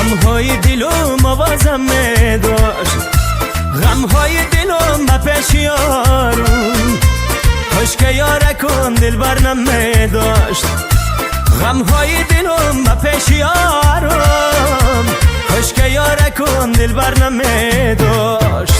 غمهای دلم آوازم می داشت، غمهای دلم با پیش یارم، خوش که یارکم دل بر نمی داشت. غمهای دلم با پیش یارم، خوش که یارکم دل بر نمی داشت.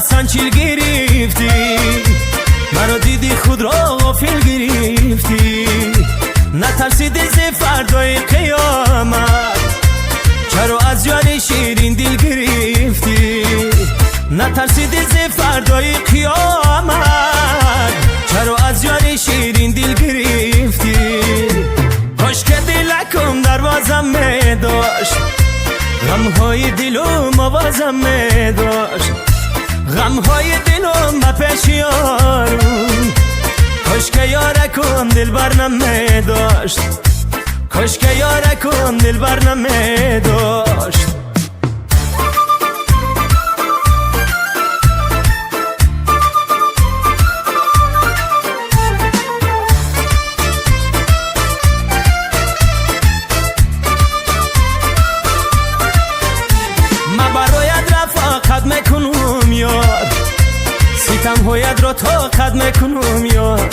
سانچیل گرفتی منو دیدی خود را غافل گرفتی، نترسیدی ز فردای قیامت چرا از یاد شیرین دل گرفتی، نترسیدی ز فردای قیامت چرا از یاد شیرین دل گرفتی. کاش که دلکم دروازم می داشت، غمهای دلم آوازم می داشت، غمهای دلم با پیش یارم، کاش که یارکم دل بر نمی داشت، کاش که یارکم دل بر نمی داشت. ما برایت رفاقت میکنم یار، ستم هایت را طاقت میکنم یار،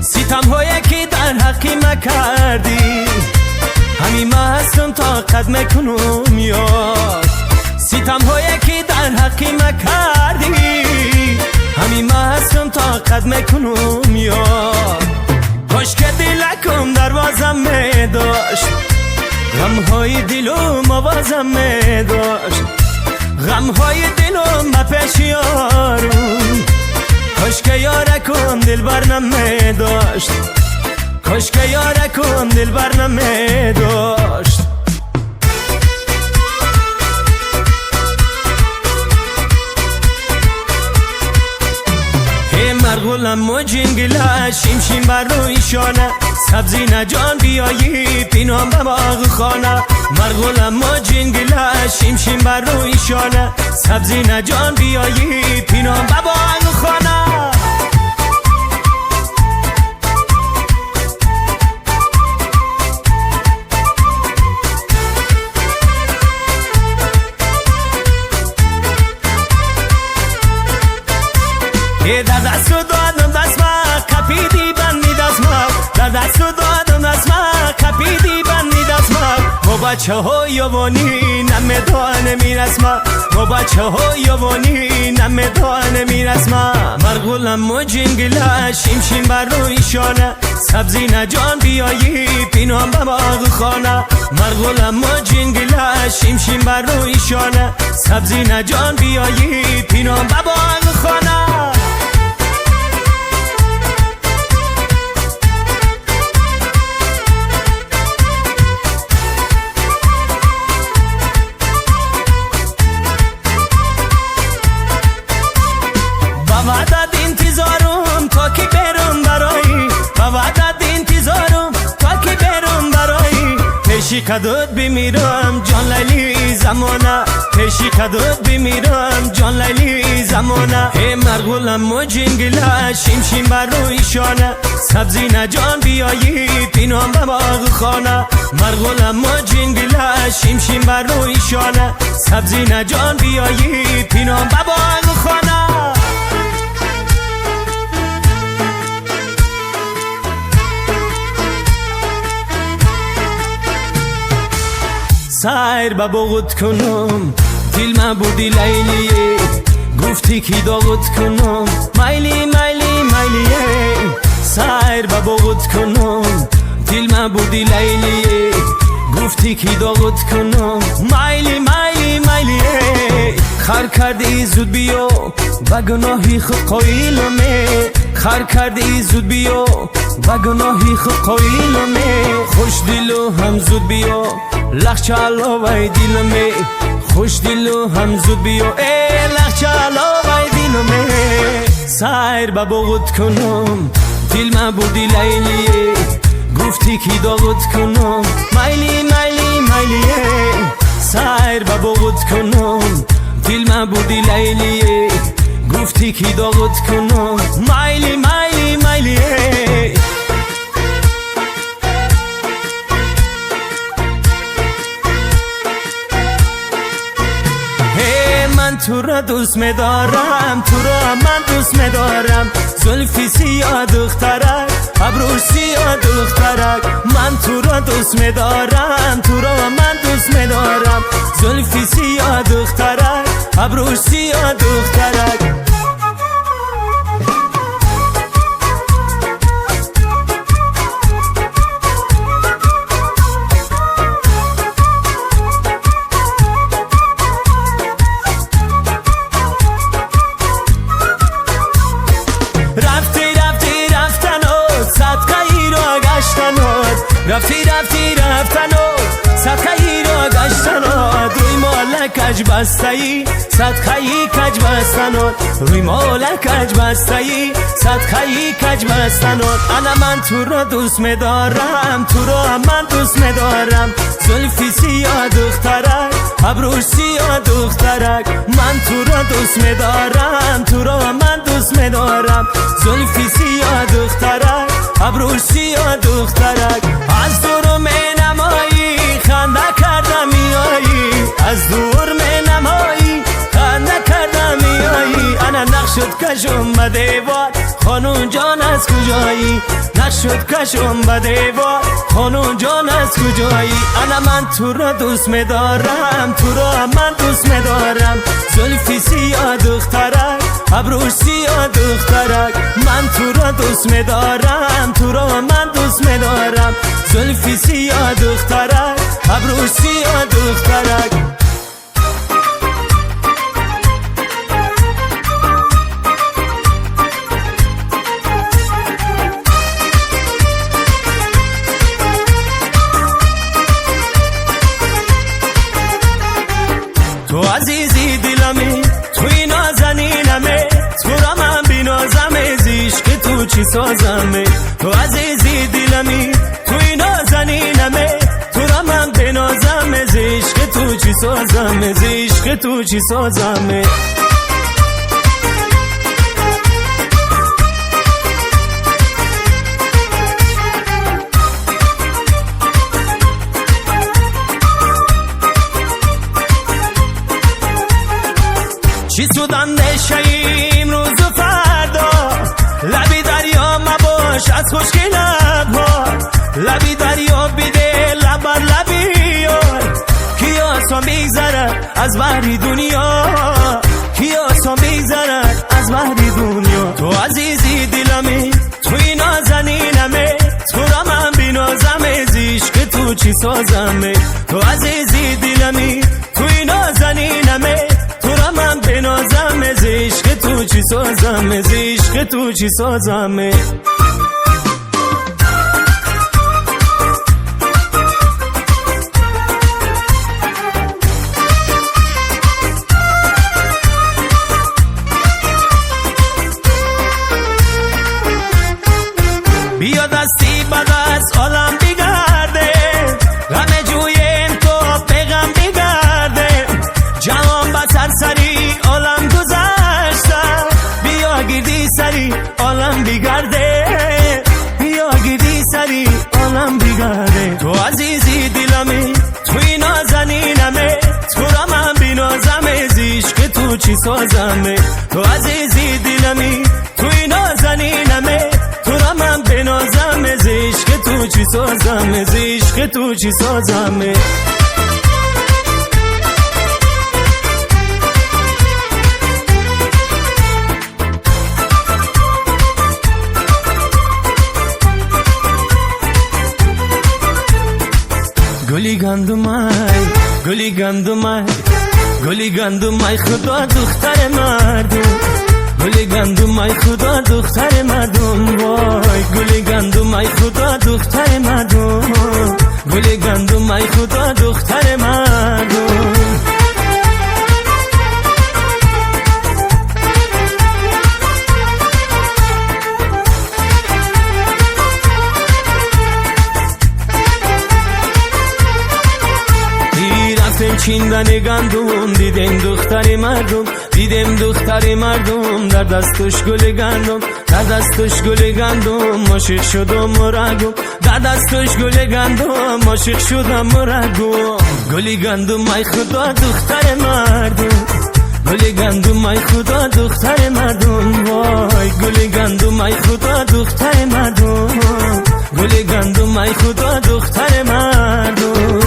ستم هایی که در حقی مکردی همین ما هستم طاقت میکنم یار، ستم هایی که در حقی مکردی همین ما هستم طاقت میکنم یار. کاش که دلکم دروازم می داشت، غمهای دلم آوازم می داشت، غمهای دلم با پیش یارم، کاش که یارکم دل بر نمی داشت، کاش که یارکم دل بر نمی داشت. هی مرغولم و جنگله شیم بر روی شانه، سبزی نجان بیایی پینام به باغ خانه، مرغولم و جنگله شیم بر روی شانه، سبزی نجان بیایی پینام به باغ خانه. در دست دادم دست ما کپیدی بندی دست ما، در دست دادم دست ما کپیدی بندی دست ما بچه ها یوانی نمیدانه میرسما، ما بچه ها یوانی نمیدانه میرسما. مرغولم و جنگله شیم بر روی شانه، سبزی نجان بیایی پینام به باغ خانه، مرغولم و جنگله شیم بر روی شانه، سبزی نجان بیایی پینام به باغ خانه. وعدت انتظارم تا که برم برایی، وعدت انتظارم تا که برم برایی، پیشی کدوت بمیرم جان لیلی زمانه، پیشی کدوت بمیرم جان لیلی زمانه. هی مرغولم و جنگله شیم بر روی شانه، سبزی نجان بیایی پینام به باغ خانه، مرغولم و جنگله شیم بر روی شانه، سبزی نجان بیایی پینام به باغ خانه. سایر با بغض کنم دل من بودی لیلیه، گفتی که داغت کنم مایلی مایلی مایلیه، سایر با بغض کنم دل من بودی لیلیه، گفتی که داغت کنم مایلی مایلی مایلیه. خر کردی زود بیا و گناهی خود قایلمه، خر کردی زود بیا و گناهی خود قایلمه، خوش دلو هم زود بیا لخچه علاوه دلمه، خوش دلو هم زود بیا ای لخچه علاوه دلمه. سایر با بغض کنم دل من بودی لیلیه، گفتی کی داغت کنم مایلی مایلی مایلیه سایر با بغت کنم دل من بودی لیلیه گفتی کی داغت کنم مایلی مایلی مایلیه من تو را دوست می‌دارم تو را من دوست می‌دارم زلفی سیاه دخترک ابرو سیاه دخترک من تو را دوست می‌دارم تو را من دوست می‌دارم زلفی سیاه دخترک ابرو سیاه دخترک رفتی رفتنو صدقه‌ای را گشتنات روی مال کج بسته‌ای صدقه‌ای کج بستنات روی مال کج بسته‌ای صدقه‌ای کج بستنات انا من تو را دوست می‌دارم تو را من دوست می‌دارم زلفی سیاه دخترک ابرو سیاه دخترک من تو را دوست می‌دارم تو را من دوست می‌دارم زلفی سیاه دخترک ابرو سیاه دخترک از دور می نمایی خنده کردم میایی از دور می نمایی خنده کردم میایی انا نقشد کشم به دیوار خانون جان از کجایی نقشد کشم به دیوار خانون جان از کجایی انا من تو را دوست می‌دارم تو را من دوست می‌دارم زلفی سیاه دخترک ابرو سیاه دخترک من تو را دوست می‌دارم تو را من دوست می‌دارم زلفی سیاه دخترک ابرو سیاه دخترک تو عزیزی دلمی توی نازنینمه تو را من بینازمه زیش که تو چی سازمه تو عزیزی دلمی توی نازنینمه تو را من بینازمه زیش که تو چی سازمه زیش که تو چی سازمه چی سودن نشیم روز و فردا لبی دریا مباش از خشکی لبها لبی دریا بیده لبر لبی کی آسان بیگذرد از بحری دنیا کی آسان بیگذرد از بحری دنیا تو عزیزی دلمی توی نازنینمه تو را من بینازمه زیش که تو چی سازمه تو عزیزی دلمی توی نازنینمه من بنازم زیش که تو چی سازم زیش که تو چی سازم بیا دستی بعد از عالم بگرده غم جویم تو پیغم بگرده جهان با سرسری عالم گذشته بیا گردی سری عالم بگرده بیا گردی سری عالم بگرده تو عزیزی دلمی توی نازنینمه تو را من بینازمه زیش که تو چی سازمه تو عزیزی دلمی توی نازنینمه تو را من بینازمه زیش که تو چی سازمه زیش که تو چی سازمه گلی گندمای گلی گندمای گلی گندمای خدا دختر مردم گلی گندمای خدا دختر مردم وای گلی گندمای خدا دختر مردم گلی گندمای خدا دختر مردم خوردن گندم. دیدم دختر مردم، دیدم دختر مردم در دستش گل گندم، در دستش گل گندم. عاشق شدم و رگم، در دستش گل گندم، عاشق شدم و رگم. گل گندم ای خدا دختر مردم، گل گندم ای خدا دختر مردم. وای گل گندم ای خدا دختر مردم، گل گندم ای خدا دختر مردم.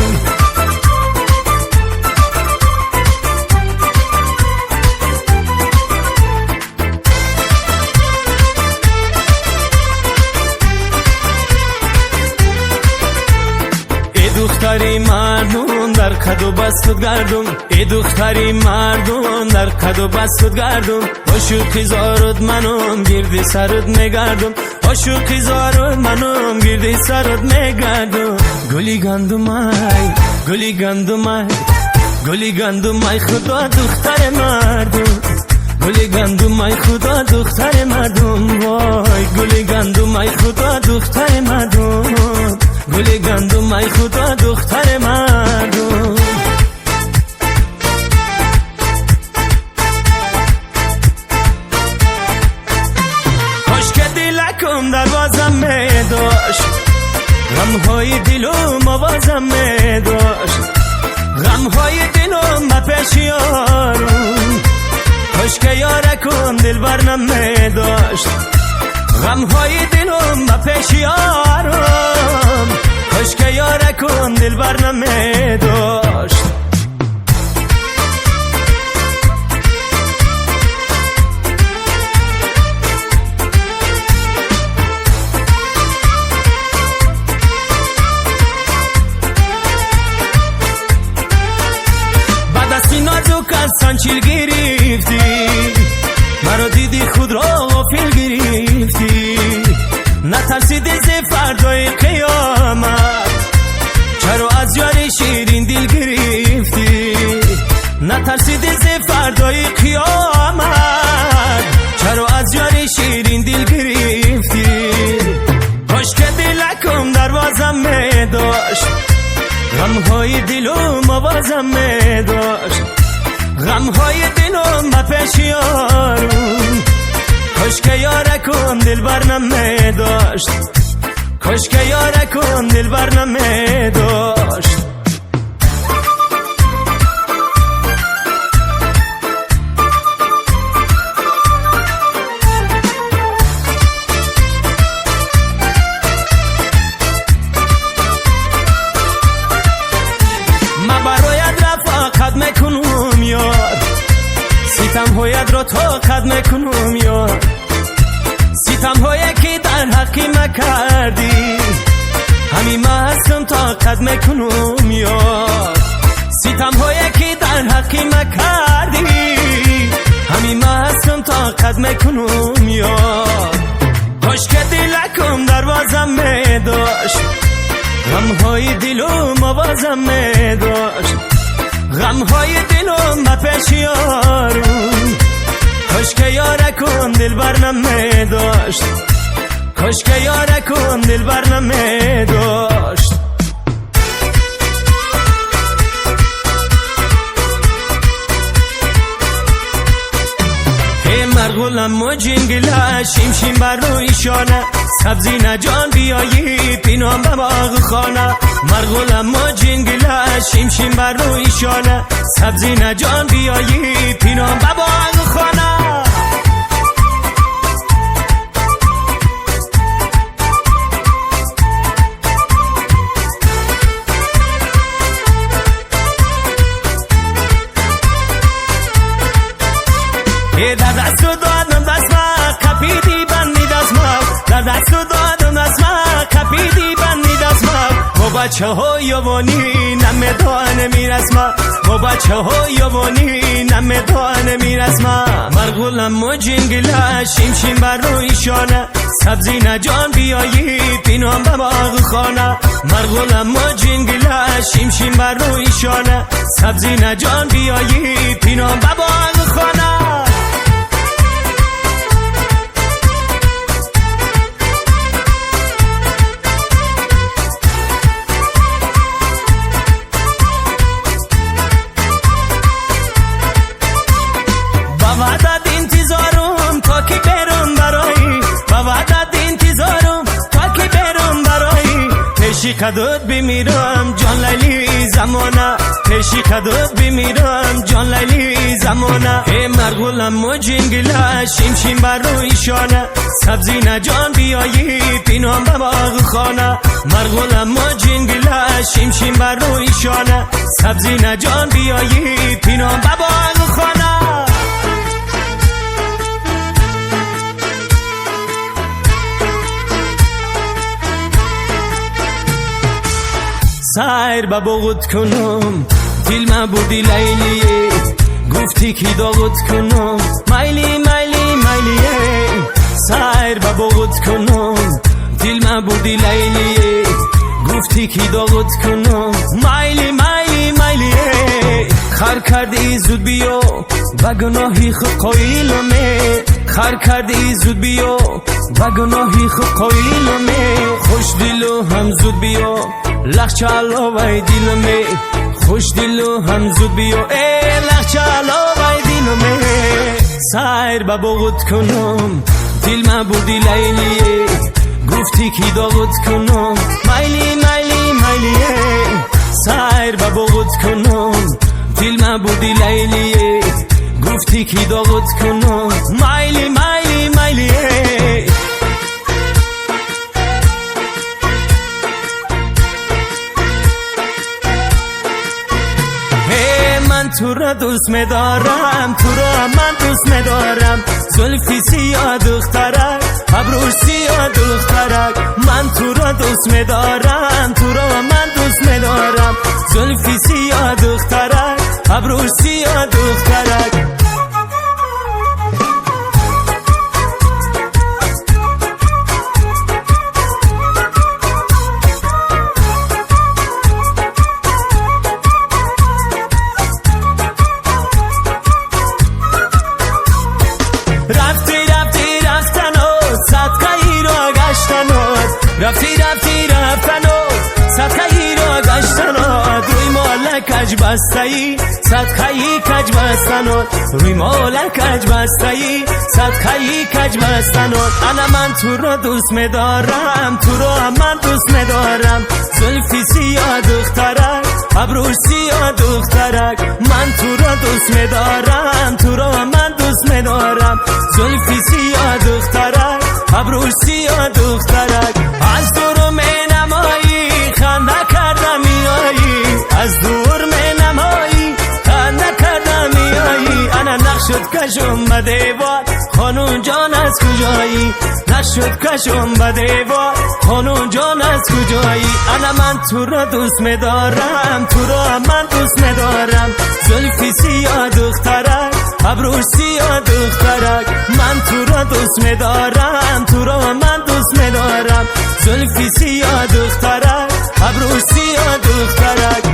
دختری مردم در قد و بست گردم، ای دختری مردم در قد و بست گردم. عاشقی زارد منم گردی سرت میگردم، عاشقی زارد منم گردی سرت میگردم. گلی گندم ای، گلی گندم ای، گلی گندم ای خدا دختر مردم، گلی گندم ای خدا دختر مردم. وای گلی گندم ای خدا دختر مردم، گل گندم ای خدا دختر مردم. کاش که دلکم دروازم می داشت، غمهای دلم آوازم می داشت، غمهای دلم به پیش یارم. کاش که یارکم دل برنم می داشت، غمهای دلم به پیش یارم. کاش که یارکم دل برنم می داشت. بعد از این نازک از سانچیل گرفتی، مرا دیدی خود را غافل گرفتی. نترسیدی ز فردای قیامت، چرا از یار شیرین دل گرفتی. نترسیدی ز فردای قیامت، چرا از یار شیرین دل گرفتی. کاش که دلکم دروازم می داشت، غمهای دلم آوازم می داشت، غمهای دلم به پیش یارم. کاش که یارکم دل برنم می داشت، کاش که یارکم دل برنم می داشت. من برایت رفاقت میکنم یار، ستم هایت را طاقت میکنم یار، ستم هایی که در حقی مکردی همین ما هستم طاقت میکنم یار. ستم هایی که در حقی مکردی همین ما هستم طاقت میکنم یار. کاش که دلکم دروازم می داشت، غمهای دلم آوازم می داشت، غمهای دلم به پیش یارم. کاش که یارکم دل برنم می داشت، کاش که یارکم دل برنم می داشت. هی مرغولم و جنگله شیم شیم بر روی شانه، سبزی نجان بیایی پینام به باغ خانه. مرغولم و جنگله شیم شیم بر روی شانه، سبزی نجان بیایی پینام به باغ خانه. در دست دادم دست ما کپیدی بندی دست ما، در دست دادم دست ما کپیدی بندی دست ما. ما بچه ها یوانی نمیدانه میرسما، ما بچه ها یوانی نمیدانه میرسما. مرغولم و جنگله شیم شیم بر روی شانه، سبزی نجان بیایی پینام به باغ خانه. مرغولم و جنگله شیم شیم بر روی شانه، سبزی نجان بیایی پینام به باغ خانه. پیشی قدرت بمیرم جان لیلی زمانه پیشی قدرت بمیرم جان لیلی زمانه ای مرغولم و جنگله شیم شیم بر روی شانه سبزی نجان بیایی پینام به باغ خانه مرغولم و جنگله شیم شیم بر روی شانه سبزی نجان بیایی پینام به باغ خانه سیر با بغض کنم دل من بودی لیلیه گفتی که داغت کنم مایلی مایلی مایلیه سیر با بغض کنم دل من بودی لیلیه گفتی که داغت کنم مایلی مایلی مایلیه خر کردی زود بیا و گناهی خود قایلمه خر کردی زود بیا و گناهی خود قایلمه خوش دلو هم زود بیا لخچه علاوه دلمه خوش دلو هم زود بیا ای لخچه علاوه دلمه سیر با بغض کنم دل من بودی لیلیه گفتی که داغت کنم مایلی مایلی مایلیه سیر با بغض کنم دل من بودی لیلیه گفتی که داغت کنم مایلی مایلی مایلیه من تو را دوست می‌دارم تو را من دوست می‌دارم زلفی سیاه دخترک ابروش سیاه دخترک من تو را دوست می‌دارم تو را من دوست می‌دارم زلفی سیاه دخترک ابروش سیاه دخترک رفتی رفتنو صدقهی را گشتنو روی مال کج بستهی صدقهی کج بستنو روی مال کج بستهی صدقهی کج بستنو انا من تو را دوست می‌دارم تو را من دوست می‌دارم زلفی سیاه دخترک ابروش سیاه دخترک من تو را دوست می‌دارم تو را من دوست می‌دارم زلفی سیاه دخترک ابروش سیاه دخترک از دور می نمایی خنده کردم میایی از دور می نمایی خنده کردم میایی انا نقشد کشم به دیوار خانون جان از کجایی نقشد کشم به دیوار خانون جان از کجایی انا من تو را دوست می‌دارم تو را من دوست می‌دارم زلفی سیاه دخترک ابروش سیاه دخترک من تو را دوست می‌دارم تو را من دوست می‌دارم زلفی سیاه دخترک ابروش سیاه دخترک